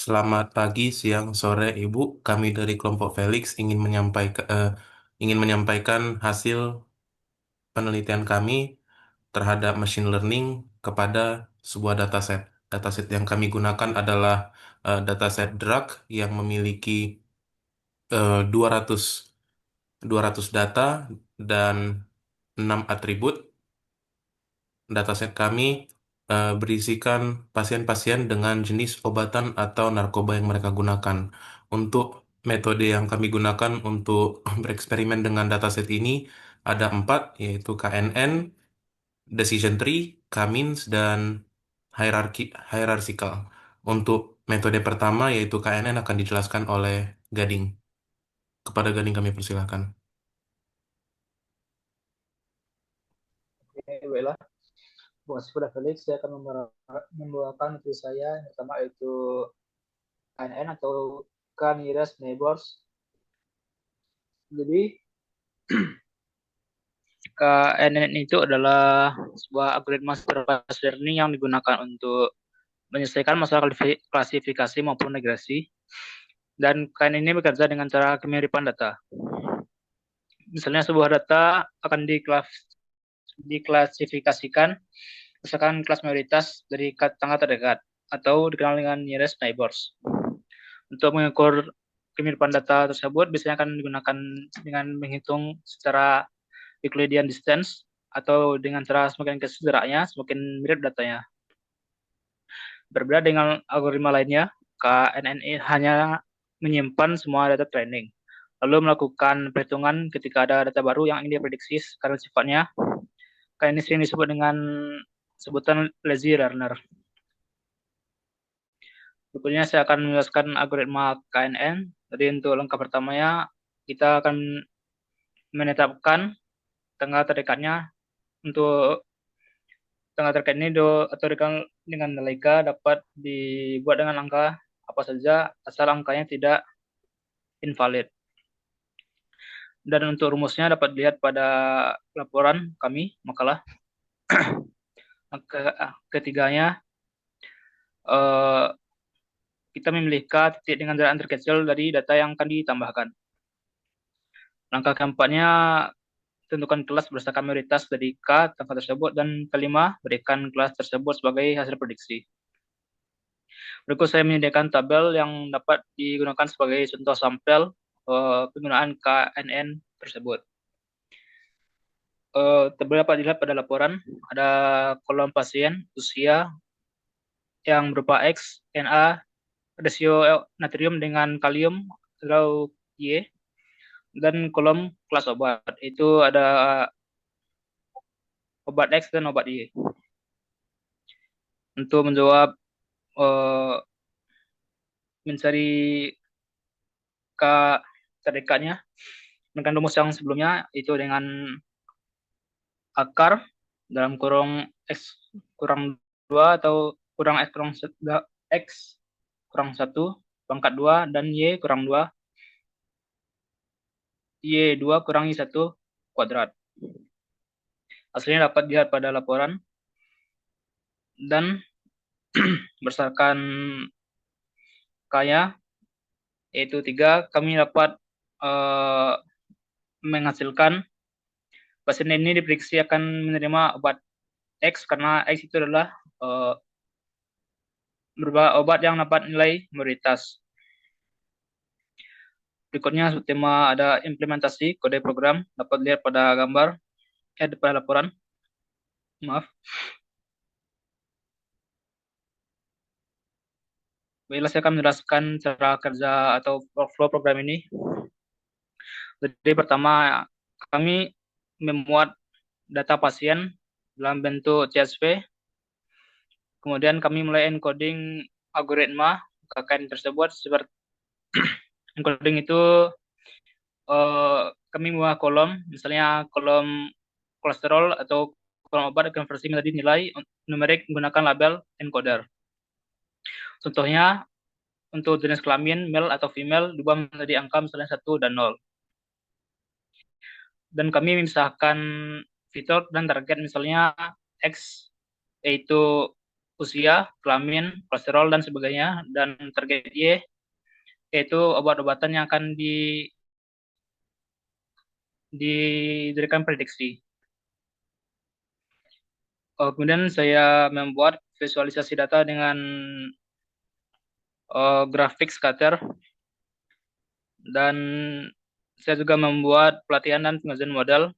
Selamat pagi, siang, sore, Ibu. Kami dari kelompok Felix ingin menyampaikan hasil penelitian kami terhadap machine learning kepada sebuah dataset. Dataset yang kami gunakan adalah dataset drug yang memiliki 200 200 data dan 6 atribut. Dataset kami berisikan pasien-pasien dengan jenis obatan atau narkoba yang mereka gunakan. Untuk metode yang kami gunakan untuk bereksperimen dengan dataset ini ada 4, yaitu KNN, Decision Tree, K-means, dan hierarchical. Untuk metode pertama, yaitu KNN, akan dijelaskan oleh Gading. Kepada Gading kami persilakan. Oke, baiklah. Terima kasih kepada Felix. Saya akan membawakan materi saya yang pertama yaitu KNN atau Nearest Neighbors. Jadi KNN itu adalah sebuah algoritma supervised learning yang digunakan untuk menyelesaikan masalah klasifikasi maupun regresi. Dan KNN ini bekerja dengan cara kemiripan data. Misalnya sebuah data akan diklasifikasikan berdasarkan kelas mayoritas dari tangga terdekat atau dikenal dengan nearest neighbors. Untuk mengukur kemiripan data tersebut biasanya akan digunakan dengan menghitung secara Euclidean distance atau dengan cara semakin ke jaraknya semakin mirip datanya. Berbeda dengan algoritma lainnya, KNN hanya menyimpan semua data training, lalu melakukan perhitungan ketika ada data baru yang ingin diprediksi karena sifatnya. KNN sering disebut dengan sebutan lazy learner. Berikutnya saya akan menjelaskan algoritma KNN. Jadi untuk langkah pertamanya kita akan menetapkan tanggal terdekatnya. Untuk tanggal terdekat ini atau dengan nilai dapat dibuat dengan angka apa saja asal angkanya tidak invalid. Dan untuk rumusnya dapat dilihat pada laporan kami makalah. Ketiganya kita memilih K titik dengan jarak terkecil dari data yang akan ditambahkan. Langkah keempatnya tentukan kelas berdasarkan mayoritas dari K tanggal tersebut, dan kelima berikan kelas tersebut sebagai hasil prediksi. Berikut saya menyediakan tabel yang dapat digunakan sebagai contoh sampel penggunaan KNN tersebut. Tabel dapat dilihat pada laporan, ada kolom pasien, usia yang berupa X, Na, rasio natrium dengan kalium atau Y, dan kolom kelas obat. Itu ada obat X dan obat Y. Untuk menjawab mencari K terdekatnya dengan rumus yang sebelumnya, itu dengan akar dalam kurung X kurang 2 atau kurang X kurang 1 pangkat 2 dan Y kurang 2 Y2 kurang Y1 kuadrat. Hasilnya dapat dilihat pada laporan, dan berdasarkan K-nya yaitu 3, kami dapat menghasilkan pasien ini diprediksi akan menerima obat X karena X itu adalah berupa obat yang dapat nilai mayoritas. Berikutnya tema ada implementasi kode program, dapat lihat pada gambar pada laporan. Maaf. Baiklah, saya akan menjelaskan cara kerja atau workflow program ini. Jadi pertama, kami memuat data pasien dalam bentuk CSV. Kemudian kami mulai encoding algoritma KKN tersebut. Seperti encoding itu kami membuat kolom, misalnya kolom kolesterol atau kolom obat konversi menjadi nilai numerik menggunakan label encoder. Contohnya, untuk jenis kelamin male atau female diubah menjadi angka misalnya 1 dan 0. Dan kami memisahkan fitur dan target, misalnya X yaitu usia, kelamin, kolesterol, dan sebagainya. Dan target Y yaitu obat-obatan yang akan diberikan prediksi. Kemudian saya membuat visualisasi data dengan grafik scatter, dan saya juga membuat pelatihan dan pengajian modal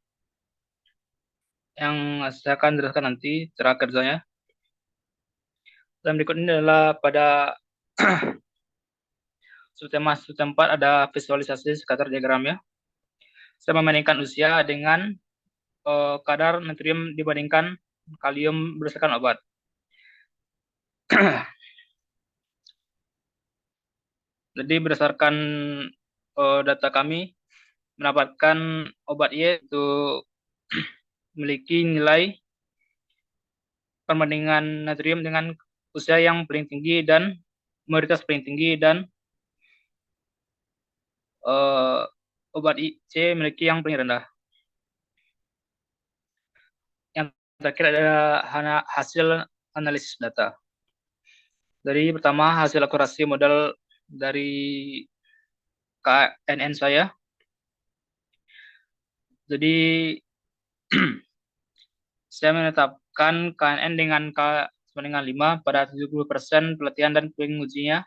yang saya akan jelaskan nanti cara kerjanya. Dan berikut ini adalah pada subtema 4 ada visualisasi scatter diagramnya. Saya membandingkan usia dengan kadar natrium dibandingkan kalium berdasarkan obat. Jadi berdasarkan data kami mendapatkan obat Y itu memiliki nilai perbandingan natrium dengan usia yang paling tinggi dan mayoritas paling tinggi, dan obat C memiliki yang paling rendah. Yang terakhir ada hasil analisis data. Dari pertama hasil akurasi modal dari KNN saya. Jadi saya menetapkan KNN dengan K sama dengan 5 pada 70% pelatihan dan pengujinya,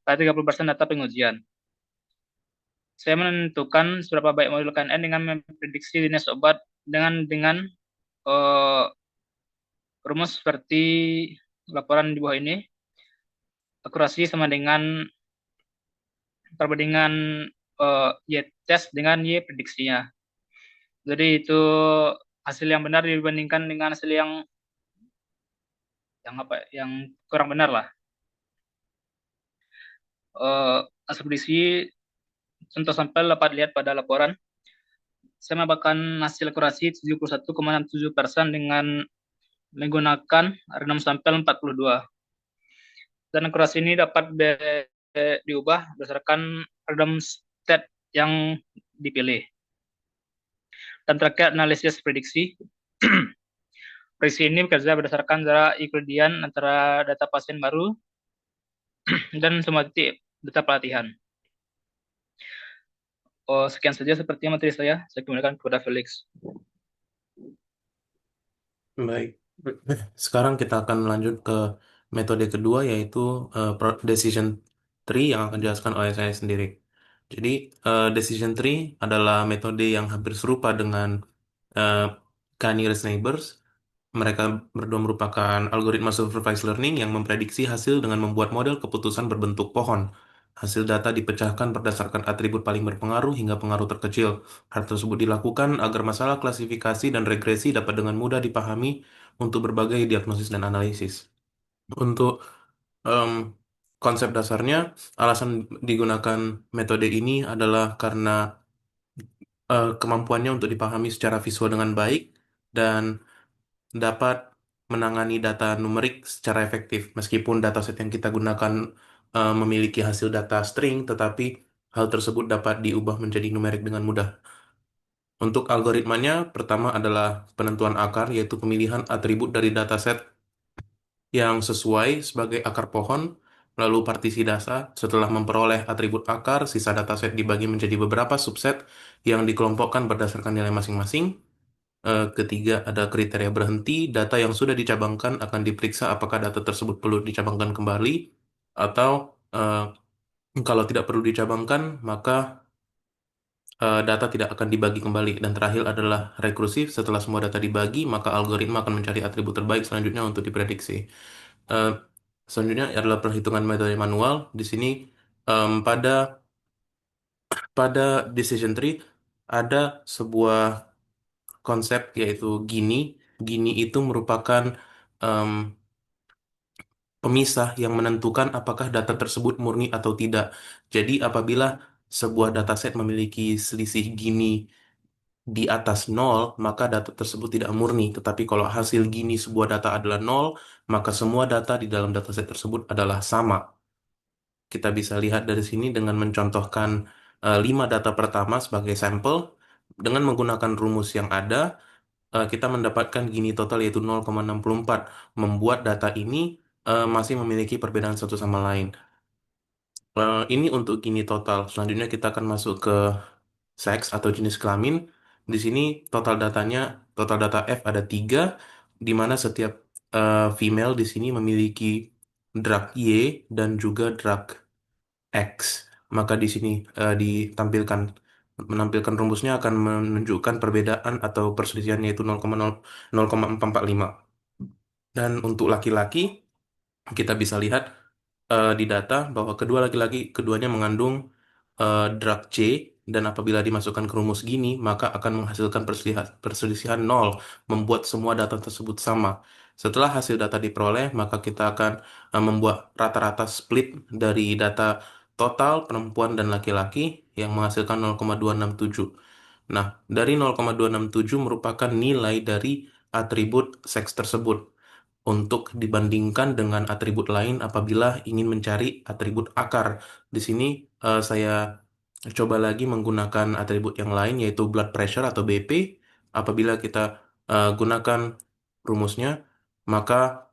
pada 30% data pengujian. Saya menentukan seberapa baik model KNN dengan memprediksi jenis obat dengan rumus seperti laporan di bawah ini. Akurasi sama dengan perbandingan Y test dengan Y prediksinya. Jadi itu hasil yang benar dibandingkan dengan hasil yang kurang benar lah. Hasil prediksi contoh sampel dapat lihat pada laporan. Saya mendapatkan hasil akurasi 71,67% dengan menggunakan random sampel 42. Dan akurasi ini dapat diubah berdasarkan random stat yang dipilih. Dan terakhir analisis prediksi. Prediksi ini bekerja berdasarkan jarak Euclidean antara data pasien baru dan semua titik data pelatihan. Sekian saja seperti materi saya. Saya kembalikan kepada Felix. Baik. Sekarang kita akan lanjut ke metode kedua, yaitu decision tree yang akan dijelaskan oleh saya sendiri. Jadi decision tree adalah metode yang hampir serupa dengan uh, K-nearest neighbors. Mereka berdua merupakan algoritma supervised learning yang memprediksi hasil dengan membuat model keputusan berbentuk pohon. Hasil data dipecahkan berdasarkan atribut paling berpengaruh hingga pengaruh terkecil. Hal tersebut dilakukan agar masalah klasifikasi dan regresi dapat dengan mudah dipahami untuk berbagai diagnosis dan analisis. Untuk em, konsep dasarnya, alasan digunakan metode ini adalah karena kemampuannya untuk dipahami secara visual dengan baik dan dapat menangani data numerik secara efektif. Meskipun dataset yang kita gunakan memiliki hasil data string, tetapi hal tersebut dapat diubah menjadi numerik dengan mudah. Untuk algoritmanya, pertama adalah penentuan akar, yaitu pemilihan atribut dari dataset yang sesuai sebagai akar pohon, lalu partisi data. Setelah memperoleh atribut akar, sisa dataset dibagi menjadi beberapa subset yang dikelompokkan berdasarkan nilai masing-masing. Ketiga, ada kriteria berhenti. Data yang sudah dicabangkan akan diperiksa apakah data tersebut perlu dicabangkan kembali, atau kalau tidak perlu dicabangkan, maka data tidak akan dibagi kembali. Dan terakhir adalah rekursif. Setelah semua data dibagi, maka algoritma akan mencari atribut terbaik selanjutnya untuk diprediksi. Eh, Selanjutnya adalah perhitungan metode manual. Di sini pada decision tree ada sebuah konsep yaitu Gini. Gini itu merupakan em, pemisah yang menentukan apakah data tersebut murni atau tidak. Jadi apabila sebuah dataset memiliki selisih Gini di atas nol, maka data tersebut tidak murni. Tetapi kalau hasil Gini sebuah data adalah nol, maka semua data di dalam dataset tersebut adalah sama. Kita bisa lihat dari sini dengan mencontohkan 5 data pertama sebagai sampel. Dengan menggunakan rumus yang ada, kita mendapatkan Gini total yaitu 0,64. Membuat data ini masih memiliki perbedaan satu sama lain. Ini untuk gini total. Selanjutnya kita akan masuk ke seks atau jenis kelamin. Di sini total data F ada tiga, di mana setiap female di sini memiliki drag Y dan juga drag X. Maka di sini ditampilkan menampilkan rumusnya akan menunjukkan perbedaan atau perselisihan yaitu 0,445. Dan untuk laki-laki kita bisa lihat di data bahwa kedua laki-laki keduanya mengandung drug C dan apabila dimasukkan ke rumus gini maka akan menghasilkan perselisihan nol, membuat semua data tersebut sama. Setelah hasil data diperoleh, maka kita akan membuat rata-rata split dari data total perempuan dan laki-laki yang menghasilkan 0,267. Nah, dari 0,267 merupakan nilai dari atribut seks tersebut untuk dibandingkan dengan atribut lain apabila ingin mencari atribut akar. Di sini saya coba lagi menggunakan atribut yang lain yaitu blood pressure atau BP. Apabila kita gunakan rumusnya, maka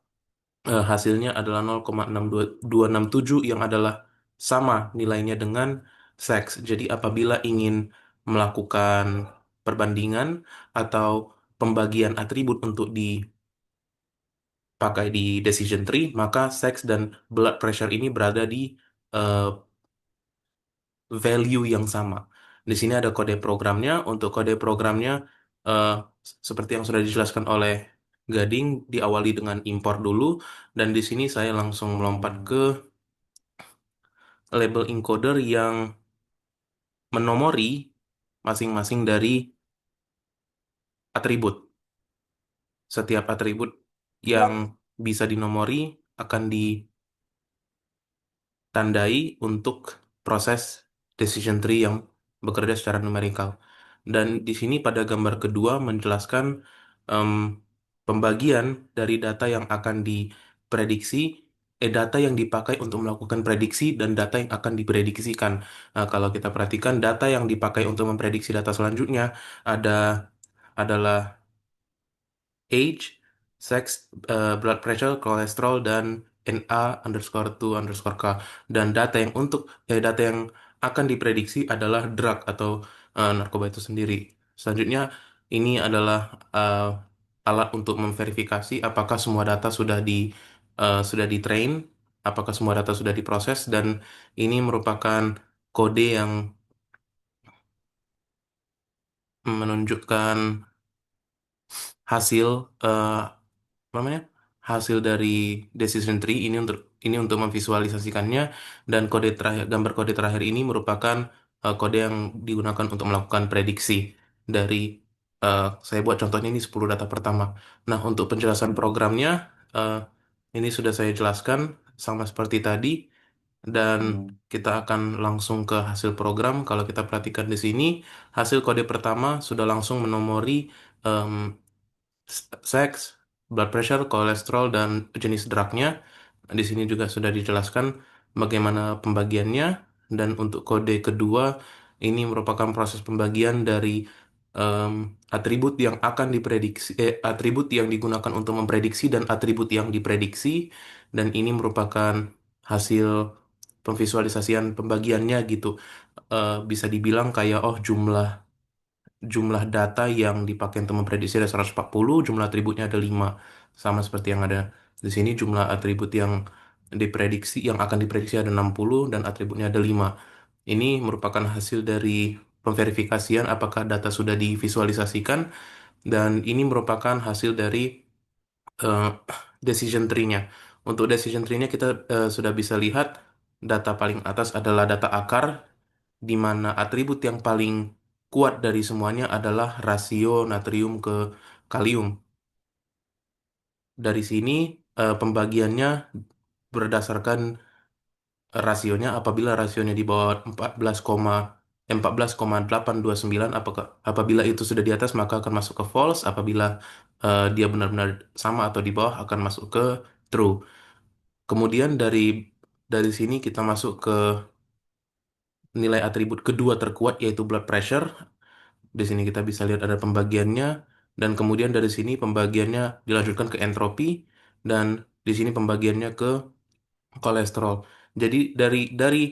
hasilnya adalah 0,62267 yang adalah sama nilainya dengan seks. Jadi apabila ingin melakukan perbandingan atau pembagian atribut untuk pakai di decision tree, maka sex dan blood pressure ini berada di eh, value yang sama. Di sini ada kode programnya. Untuk kode programnya, eh, seperti yang sudah dijelaskan oleh Gading, diawali dengan import dulu, dan di sini saya langsung melompat ke label encoder yang menomori masing-masing dari atribut. Setiap atribut yang bisa dinomori akan tandai untuk proses decision tree yang bekerja secara numerikal. Dan di sini pada gambar kedua menjelaskan em, pembagian dari data yang akan diprediksi, data yang dipakai untuk melakukan prediksi dan data yang akan diprediksikan. Nah, kalau kita perhatikan data yang dipakai untuk memprediksi data selanjutnya ada adalah age, sex, blood pressure, kolesterol, dan NA underscore 2 underscore K. Dan data yang akan diprediksi adalah drug atau narkoba itu sendiri. Selanjutnya, ini adalah eh, alat untuk memverifikasi apakah semua data sudah di-train, apakah semua data sudah diproses, dan ini merupakan kode yang menunjukkan hasil eh, apa namanya hasil dari decision tree ini untuk memvisualisasikannya, dan gambar kode terakhir ini merupakan kode yang digunakan untuk melakukan prediksi dari saya buat contohnya ini 10 data pertama. Nah, untuk penjelasan programnya eh, ini sudah saya jelaskan sama seperti tadi, dan kita akan langsung ke hasil program. Kalau kita perhatikan di sini, hasil kode pertama sudah langsung menomori em, seks, blood pressure, kolesterol, dan jenis drugnya. Di sini juga sudah dijelaskan bagaimana pembagiannya. Dan untuk kode kedua, ini merupakan proses pembagian dari em, atribut yang akan atribut yang digunakan untuk memprediksi dan atribut yang diprediksi. Dan ini merupakan hasil pemvisualisasian pembagiannya gitu. Bisa dibilang kayak oh jumlah data yang dipakai untuk memprediksi ada 140, jumlah atributnya ada 5. Sama seperti yang ada di sini, jumlah atribut yang akan diprediksi ada 60 dan atributnya ada 5. Ini merupakan hasil dari pemverifikasian apakah data sudah divisualisasikan, dan ini merupakan hasil dari eh, decision tree-nya. Untuk decision tree-nya kita sudah bisa lihat data paling atas adalah data akar, di mana atribut yang paling kuat dari semuanya adalah rasio natrium ke kalium. Dari sini pembagiannya berdasarkan rasionya. Apabila rasionya di bawah 14,829, apabila itu sudah di atas maka akan masuk ke false. Apabila dia benar-benar sama atau di bawah akan masuk ke true. Kemudian dari sini kita masuk ke nilai atribut kedua terkuat yaitu blood pressure. Di sini kita bisa lihat ada pembagiannya, dan kemudian dari sini pembagiannya dilanjutkan ke entropi, dan Di sini pembagiannya ke kolesterol. Jadi dari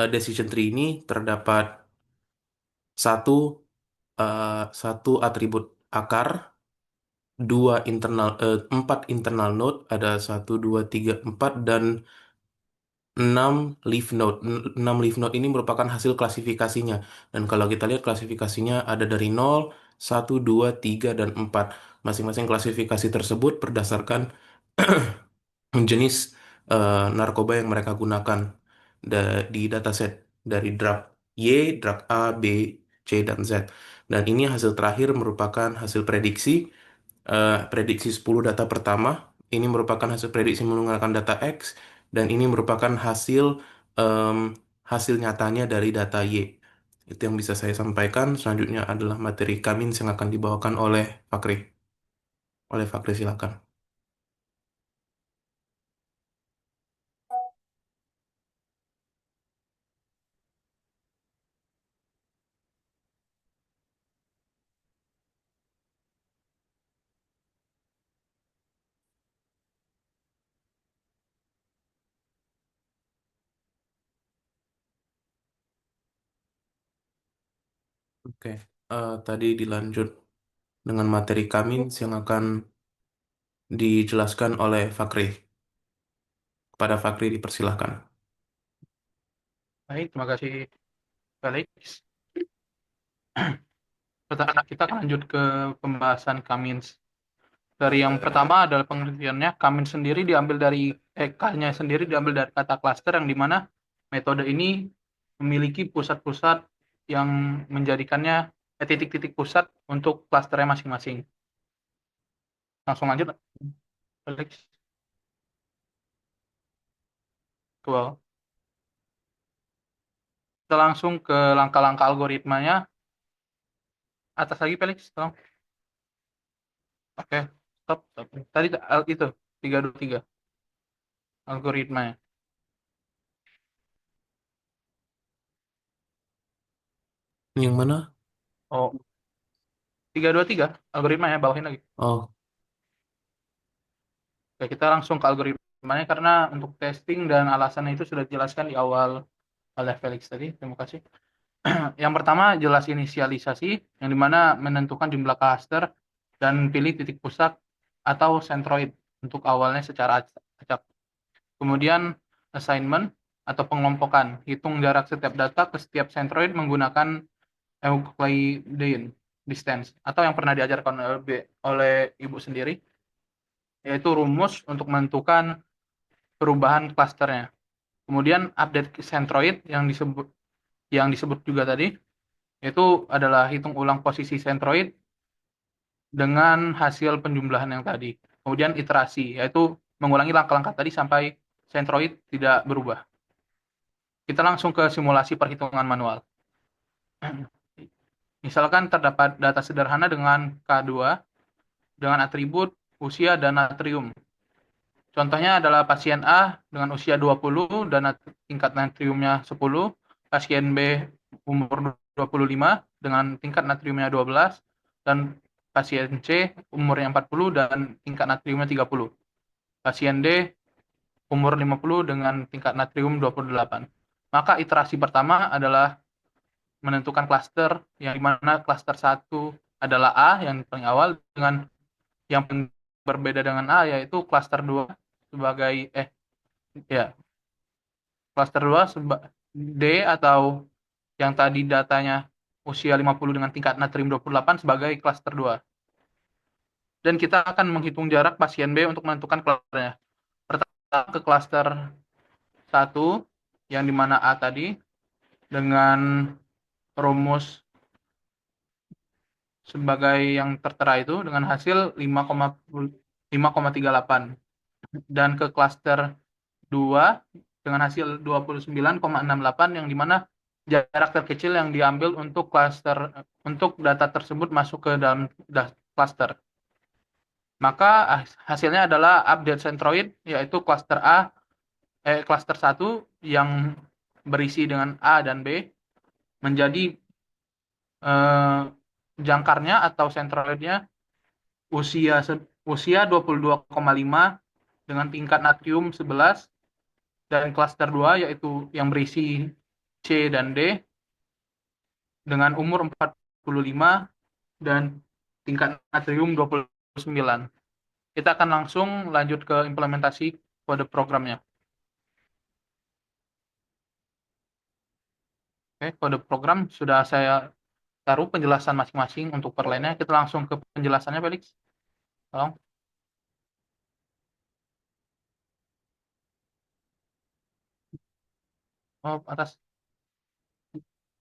decision tree ini terdapat satu satu atribut akar, empat internal node, ada satu, dua, tiga, empat, dan 6 leaf node. 6 leaf node ini merupakan hasil klasifikasinya. Dan kalau kita lihat klasifikasinya ada dari 0, 1, 2, 3, dan 4. Masing-masing klasifikasi tersebut berdasarkan jenis narkoba yang mereka gunakan di dataset dari drug Y, drug A, B, C, dan Z. Dan ini hasil terakhir merupakan hasil prediksi 10 data pertama. Ini merupakan hasil prediksi menggunakan data X, dan ini merupakan em, hasil nyatanya dari data Y. Itu yang bisa saya sampaikan. Selanjutnya adalah materi Kamins yang akan dibawakan oleh Fakri. Oleh Fakri, silakan. Oke. Tadi dilanjut dengan materi Kamins yang akan dijelaskan oleh Fakri. Kepada Fakri dipersilahkan. Baik, terima kasih Felix. Kita akan lanjut ke pembahasan Kamins. Dari yang pertama adalah pengertiannya. Kamins sendiri diambil dari K-nya sendiri diambil dari kata cluster, yang dimana metode ini memiliki pusat-pusat yang menjadikannya titik-titik pusat untuk klasternya masing-masing. Langsung lanjut, Felix. Cool. Kita langsung ke langkah-langkah algoritmanya. Atas lagi, Felix, tolong. Oke, stop. Tadi itu 323 algoritmanya. Yang mana? Oh, 323 algoritmanya, bawahin lagi. Oh, Oke, kita langsung ke algoritmanya karena untuk testing dan alasannya itu sudah dijelaskan di awal oleh Felix tadi. Terima kasih. Yang pertama, jelas inisialisasi, yang dimana menentukan jumlah cluster dan pilih titik pusat atau centroid untuk awalnya secara acak. Kemudian assignment atau pengelompokan, hitung jarak setiap data ke setiap centroid menggunakan Euclidean distance, atau yang pernah diajarkan oleh Ibu sendiri, yaitu rumus untuk menentukan perubahan klasternya. Kemudian update centroid yang disebut juga tadi, itu adalah hitung ulang posisi centroid dengan hasil penjumlahan yang tadi. Kemudian iterasi, yaitu mengulangi langkah-langkah tadi sampai centroid tidak berubah. Kita langsung ke simulasi perhitungan manual. Misalkan terdapat data sederhana dengan K2 dengan atribut usia dan natrium. Contohnya adalah pasien A dengan usia 20 dan tingkat natriumnya 10, pasien B umur 25 dengan tingkat natriumnya 12, dan pasien C umurnya 40 dan tingkat natriumnya 30. Pasien D umur 50 dengan tingkat natrium 28. Maka iterasi pertama adalah menentukan klaster, yang dimana klaster 1 adalah A yang paling awal, dengan yang berbeda dengan A yaitu klaster 2 sebagai klaster 2 D, atau yang tadi datanya usia 50 dengan tingkat natrium 28 sebagai klaster 2. Dan kita akan menghitung jarak pasien B untuk menentukan klasternya. Pertama ke klaster 1 yang dimana A tadi dengan rumus sebagai yang tertera itu dengan hasil 5,38, dan ke klaster 2 dengan hasil 29,68, yang dimana jarak terkecil yang diambil untuk data tersebut masuk ke dalam klaster. Maka hasilnya adalah update centroid, yaitu klaster 1 yang berisi dengan A dan B menjadi jangkarnya atau centroidnya usia 22,5 dengan tingkat natrium 11 dan klaster 2 yaitu yang berisi C dan D dengan umur 45 dan tingkat natrium 29. Kita akan langsung lanjut ke implementasi kode programnya. Oke, kode program sudah saya taruh penjelasan masing-masing untuk per line-nya. Kita langsung ke penjelasannya, Felix. Tolong. Oh, atas.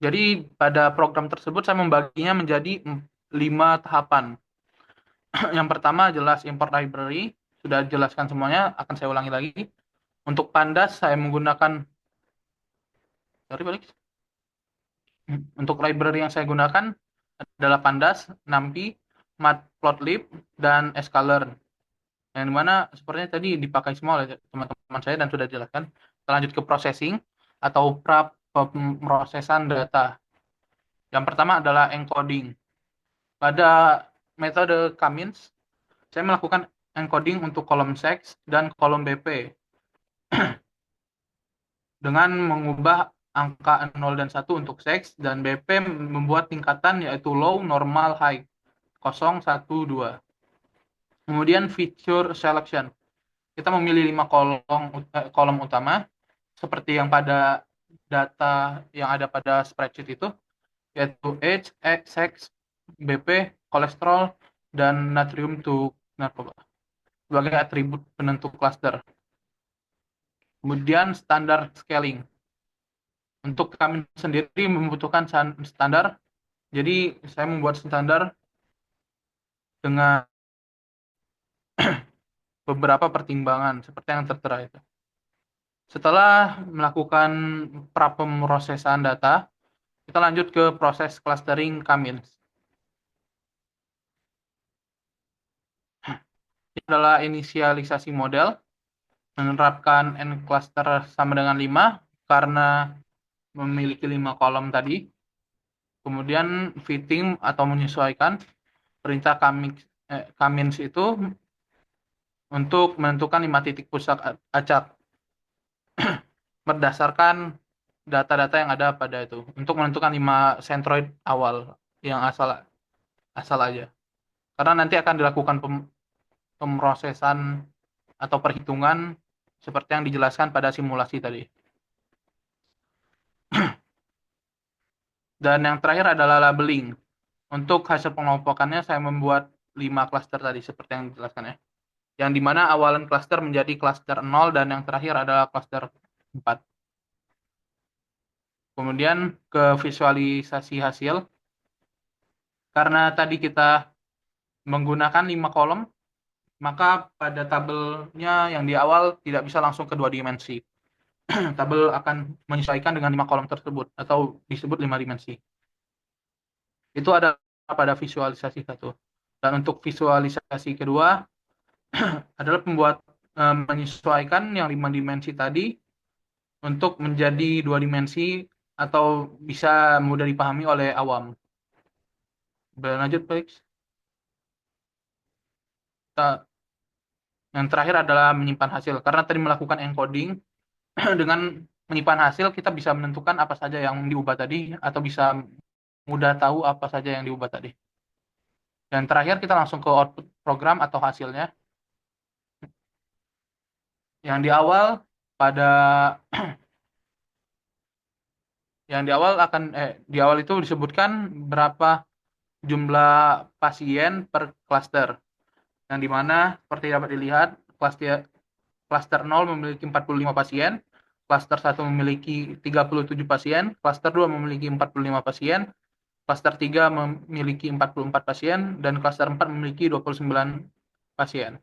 Jadi pada program tersebut saya membaginya menjadi 5 tahapan. Yang pertama jelas import library, sudah jelaskan semuanya, akan saya ulangi lagi. Untuk pandas saya menggunakan, sorry Felix. Untuk library yang saya gunakan adalah pandas, numpy, matplotlib, dan sklearn. Yang dimana sepertinya tadi dipakai semua oleh teman-teman saya dan sudah dijelaskan. Kita lanjut ke processing atau pemrosesan data. Yang pertama adalah encoding. Pada metode Cummins, saya melakukan encoding untuk kolom sex dan kolom BP dengan mengubah angka 0 dan 1 untuk sex, dan BP membuat tingkatan yaitu low, normal, high, 0, 1, 2. Kemudian feature selection. Kita memilih 5 kolom utama, seperti yang pada data yang ada pada spreadsheet itu, yaitu age, sex, BP, kolesterol, dan natrium to narkoba sebagai atribut penentu cluster. Kemudian standar scaling. Untuk kami sendiri membutuhkan standar, jadi saya membuat standar dengan beberapa pertimbangan seperti yang tertera itu. Setelah melakukan prapemrosesan data, kita lanjut ke proses clustering Cummins. Ini adalah inisialisasi model, menerapkan n cluster sama dengan 5 karena memiliki 5 kolom tadi. Kemudian fitting atau menyesuaikan perintah Cummins itu untuk menentukan 5 titik pusat acak berdasarkan data-data yang ada pada itu untuk menentukan 5 centroid awal yang asal aja. Karena nanti akan dilakukan pemrosesan atau perhitungan seperti yang dijelaskan pada simulasi tadi. Dan yang terakhir adalah labeling. Untuk hasil pengelompokannya saya membuat 5 cluster tadi seperti yang dijelaskan ya. Yang dimana awalan cluster menjadi cluster 0 dan yang terakhir adalah cluster 4. Kemudian ke visualisasi hasil. Karena tadi kita menggunakan 5 kolom, maka pada tabelnya yang di awal tidak bisa langsung ke 2 dimensi. Tabel akan menyesuaikan dengan 5 kolom tersebut atau disebut 5 dimensi. Itu ada pada visualisasi 1. Dan untuk visualisasi kedua adalah menyesuaikan yang 5 dimensi tadi untuk menjadi 2 dimensi atau bisa mudah dipahami oleh awam. Berlanjut, Felix. Yang terakhir adalah menyimpan hasil. Karena tadi melakukan encoding, dengan menyimpan hasil kita bisa menentukan apa saja yang diubah tadi atau bisa mudah tahu apa saja yang diubah tadi. Dan terakhir kita langsung ke output program atau hasilnya. Yang di awal di awal itu disebutkan berapa jumlah pasien per cluster. Yang dimana seperti dapat dilihat cluster 0 memiliki 45 pasien, cluster 1 memiliki 37 pasien, cluster 2 memiliki 45 pasien, cluster 3 memiliki 44 pasien, dan cluster 4 memiliki 29 pasien.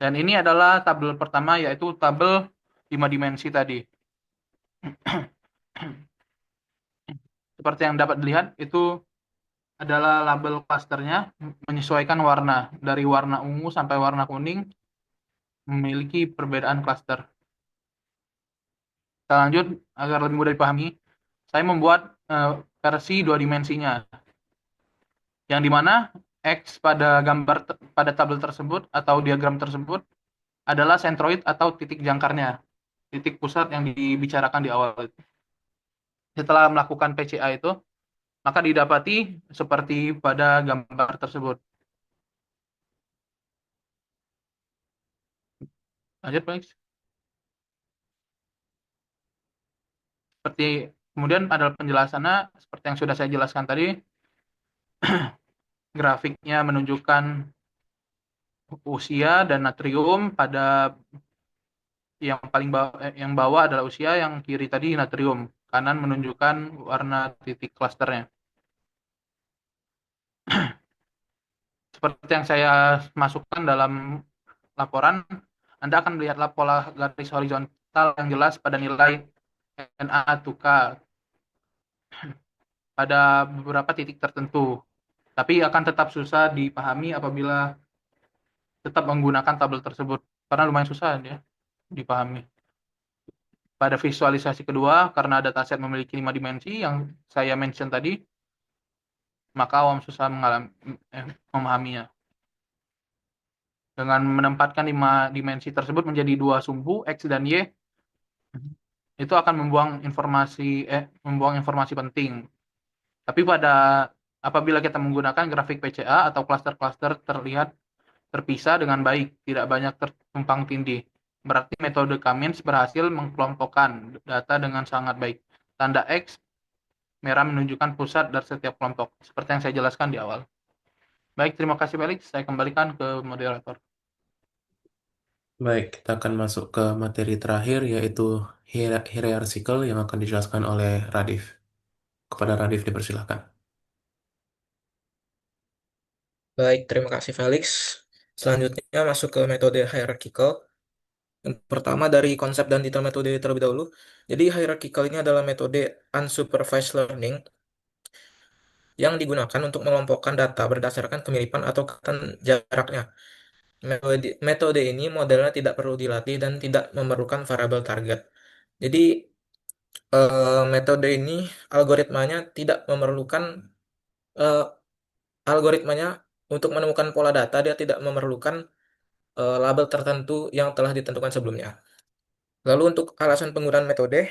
Dan ini adalah tabel pertama, yaitu tabel 5 dimensi tadi. Seperti yang dapat dilihat, itu adalah label clusternya menyesuaikan warna. Dari warna ungu sampai warna kuning memiliki perbedaan cluster. Kita lanjut agar lebih mudah dipahami. Saya membuat versi 2 dimensinya. Yang dimana X pada tabel tersebut atau diagram tersebut adalah sentroid atau titik jangkarnya, titik pusat yang dibicarakan di awal itu. Setelah melakukan PCA itu, maka didapati seperti pada gambar tersebut. Lanjut, Pak. Seperti kemudian ada penjelasannya seperti yang sudah saya jelaskan tadi, grafiknya menunjukkan usia dan natrium pada yang bawah adalah usia, yang kiri tadi natrium, kanan menunjukkan warna titik klasternya. Seperti yang saya masukkan dalam laporan, Anda akan melihat pola garis horizontal yang jelas pada nilai Na2K pada beberapa titik tertentu. Tapi akan tetap susah dipahami apabila tetap menggunakan tabel tersebut, karena lumayan susah ya dipahami. Pada visualisasi kedua, karena dataset memiliki 5 dimensi yang saya mention tadi, maka awam susah memahaminya. Dengan menempatkan 5 dimensi tersebut menjadi 2 sumbu, X dan Y, itu akan membuang informasi penting. Tapi apabila kita menggunakan grafik PCA atau klaster-klaster terlihat terpisah dengan baik, tidak banyak tumpang tindih. Berarti metode Cummins berhasil mengkelompokkan data dengan sangat baik. Tanda X merah menunjukkan pusat dari setiap kelompok, seperti yang saya jelaskan di awal. Baik, terima kasih Felix. Saya kembalikan ke moderator. Baik, kita akan masuk ke materi terakhir, yaitu hierarchical yang akan dijelaskan oleh Radif. Kepada Radif dipersilahkan. Baik, terima kasih Felix. Selanjutnya masuk ke metode hierarchical. Yang pertama dari konsep dan detail metode terlebih dahulu. Jadi hierarchical ini adalah metode unsupervised learning yang digunakan untuk mengelompokkan data berdasarkan kemiripan atau ketan jaraknya. Metode ini modelnya tidak perlu dilatih dan tidak memerlukan variabel target. Jadi metode ini algoritmanya tidak memerlukan eh, algoritmanya untuk menemukan pola data, dia tidak memerlukan label tertentu yang telah ditentukan sebelumnya. Lalu untuk alasan penggunaan metode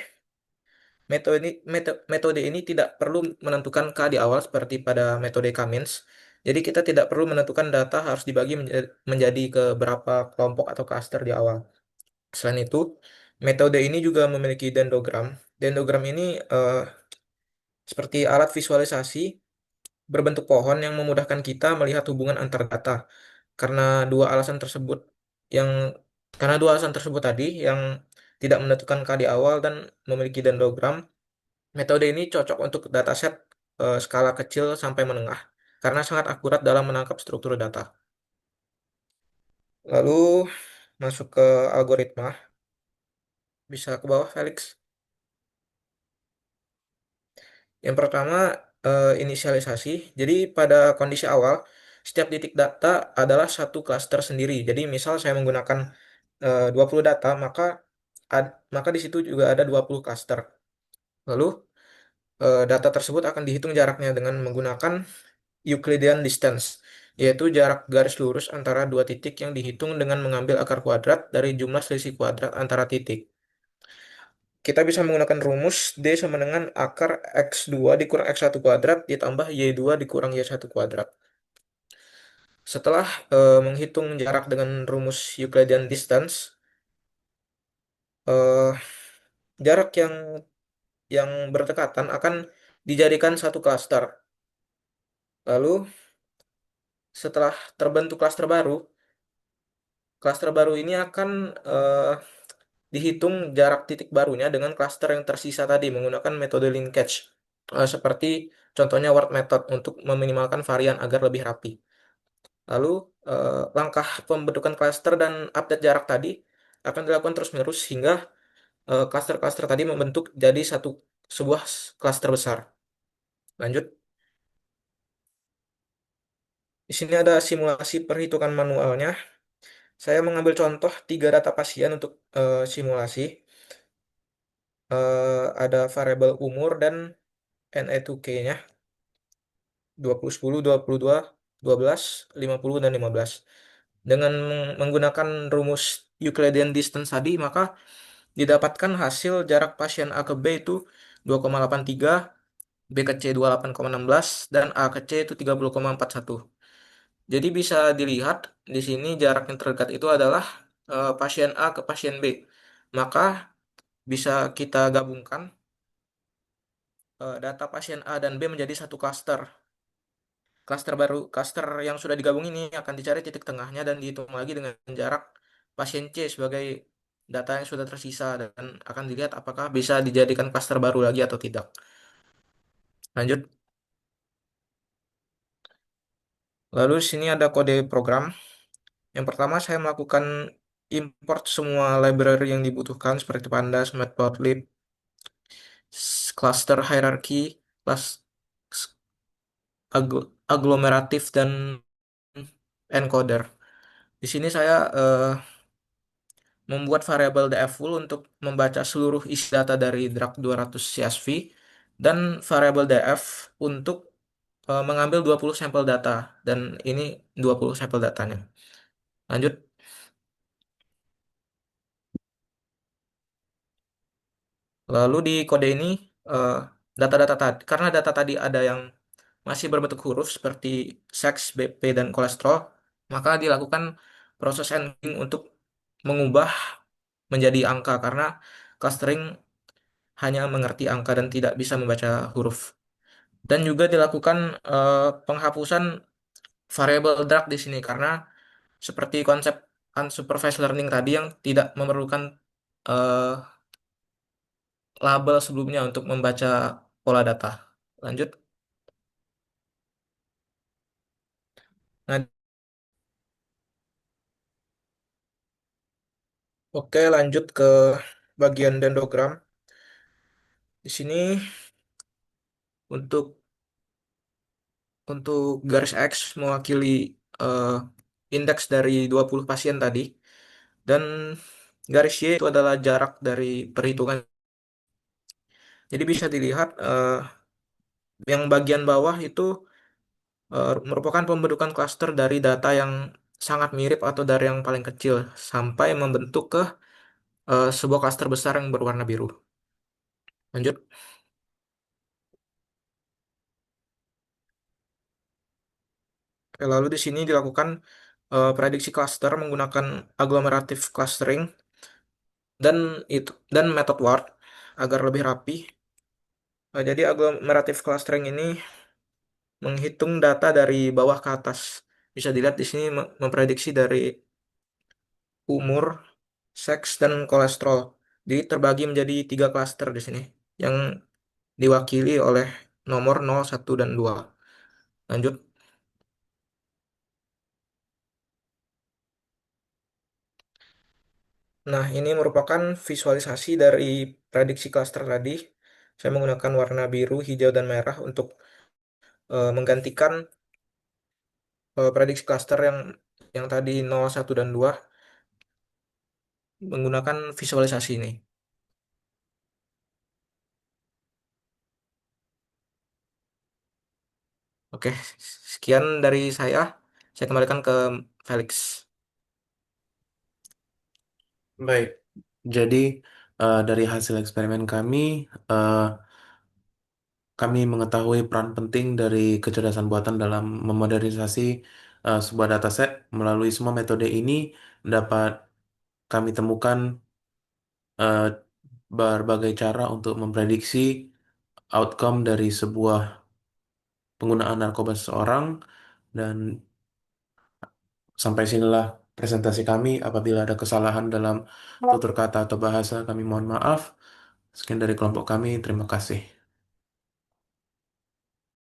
ini tidak perlu menentukan K di awal seperti pada metode Cummins. Jadi kita tidak perlu menentukan data harus dibagi menjadi ke berapa kelompok atau klaster di awal. Selain itu, metode ini juga memiliki dendrogram. Dendrogram ini seperti alat visualisasi berbentuk pohon yang memudahkan kita melihat hubungan antar data. Karena dua alasan tersebut yang karena dua alasan tersebut tadi yang tidak menentukan K di awal dan memiliki dendrogram, metode ini cocok untuk dataset skala kecil sampai menengah karena sangat akurat dalam menangkap struktur data. Lalu masuk ke algoritma. Bisa ke bawah, Felix. Yang pertama, inisialisasi. Jadi pada kondisi awal, setiap titik data adalah satu klaster sendiri. Jadi misal saya menggunakan 20 data, maka di situ juga ada 20 klaster. Lalu data tersebut akan dihitung jaraknya dengan menggunakan Euclidean distance, yaitu jarak garis lurus antara dua titik yang dihitung dengan mengambil akar kuadrat dari jumlah selisih kuadrat antara titik. Kita bisa menggunakan rumus D sama dengan akar X2 dikurang X1 kuadrat ditambah Y2 dikurang Y1 kuadrat. Setelah menghitung jarak dengan rumus Euclidean distance, eh, jarak yang berdekatan akan dijadikan satu klaster. Lalu setelah terbentuk klaster baru ini akan dihitung jarak titik barunya dengan klaster yang tersisa tadi menggunakan metode linkage. Seperti contohnya word method untuk meminimalkan varian agar lebih rapi. Lalu langkah pembentukan klaster dan update jarak tadi akan dilakukan terus-menerus hingga klaster-klaster tadi membentuk jadi sebuah klaster besar. Lanjut. Di sini ada simulasi perhitungan manualnya. Saya mengambil contoh 3 data pasien untuk simulasi. Ada variabel umur dan NE2K-nya 20, 10, 22, 12, 50, dan 15. Dengan menggunakan rumus Euclidean distance tadi, maka didapatkan hasil jarak pasien A ke B itu 2,83, B ke C 28,16, dan A ke C itu 30,41. Jadi bisa dilihat di sini jarak yang terdekat itu adalah pasien A ke pasien B. Maka bisa kita gabungkan data pasien A dan B menjadi satu klaster. Klaster baru, klaster yang sudah digabung ini akan dicari titik tengahnya dan dihitung lagi dengan jarak pasien C sebagai data yang sudah tersisa dan akan dilihat apakah bisa dijadikan klaster baru lagi atau tidak. Lanjut. Lalu di sini ada kode program. Yang pertama saya melakukan import semua library yang dibutuhkan seperti Pandas, Matplotlib, cluster hierarchy, class aglomeratif dan encoder. Di sini saya membuat variabel df full untuk membaca seluruh isi data dari Drag 200 CSV dan variabel df untuk mengambil 20 sampel data dan ini 20 sampel datanya. Lanjut. Lalu di kode ini eh, data-data tadi karena data tadi ada yang masih berbentuk huruf seperti seks, BP dan kolesterol, maka dilakukan proses ending untuk mengubah menjadi angka karena clustering hanya mengerti angka dan tidak bisa membaca huruf. Dan juga dilakukan penghapusan variabel drag di sini karena seperti konsep unsupervised learning tadi yang tidak memerlukan eh, label sebelumnya untuk membaca pola data. Lanjut. Nah, oke, lanjut ke bagian dendrogram. Di sini untuk untuk garis X mewakili eh, indeks dari 20 pasien tadi dan garis Y itu adalah jarak dari perhitungan. Jadi bisa dilihat yang bagian bawah itu merupakan pembentukan klaster dari data yang sangat mirip atau dari yang paling kecil sampai membentuk ke sebuah klaster besar yang berwarna biru. Lanjut. Oke, lalu di sini dilakukan prediksi klaster menggunakan agglomerative clustering dan method word agar lebih rapi. Jadi agglomerative clustering ini menghitung data dari bawah ke atas. Bisa dilihat di sini memprediksi dari umur, seks, dan kolesterol. Jadi terbagi menjadi 3 klaster di sini yang diwakili oleh nomor 0, 1, dan 2. Lanjut. Nah, ini merupakan visualisasi dari prediksi klaster tadi. Saya menggunakan warna biru, hijau, dan merah untuk menggantikan prediksi klaster yang tadi 0, 1, dan 2 menggunakan visualisasi ini. Oke, sekian dari saya. Saya kembalikan ke Felix. Baik, jadi dari hasil eksperimen kami, eh, kami mengetahui peran penting dari kecerdasan buatan dalam memodernisasi sebuah dataset. Melalui semua metode ini dapat kami temukan eh, berbagai cara untuk memprediksi outcome dari sebuah penggunaan narkoba seseorang dan sampai sinilah presentasi kami. Apabila ada kesalahan dalam tutur kata atau bahasa, kami mohon maaf. Sekian dari kelompok kami. Terima kasih.